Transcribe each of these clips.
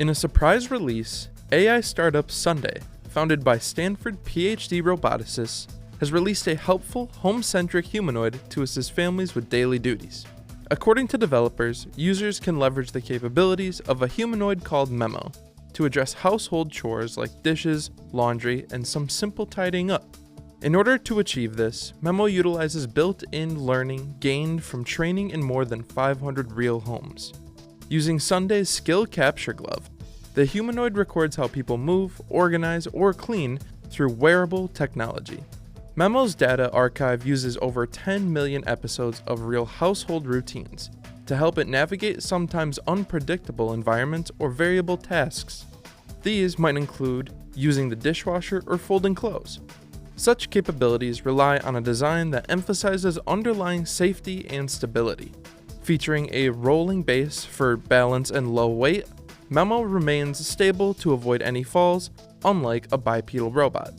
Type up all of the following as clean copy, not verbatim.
In a surprise release, AI startup Sunday, founded by Stanford PhD roboticists, has released a helpful, home-centric humanoid to assist families with daily duties. According to developers, users can leverage the capabilities of a humanoid called Memo to address household chores like dishes, laundry, and some simple tidying up. In order to achieve this, Memo utilizes built-in learning gained from training in more than 500 real homes. Using Sunday's skill capture glove, the humanoid records how people move, organize, or clean through wearable technology. Memo's data archive uses over 10 million episodes of real household routines to help it navigate sometimes unpredictable environments or variable tasks. These might include using the dishwasher or folding clothes. Such capabilities rely on a design that emphasizes underlying safety and stability. Featuring a rolling base for balance and low weight, Memo remains stable to avoid any falls, unlike a bipedal robot.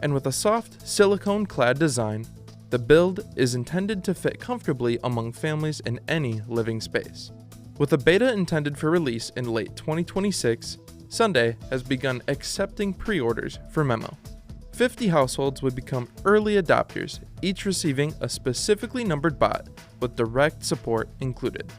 And with a soft, silicone-clad design, the build is intended to fit comfortably among families in any living space. With a beta intended for release in late 2026, Sunday has begun accepting pre-orders for Memo. 50 households would become early adopters, each receiving a specifically numbered bot with direct support included.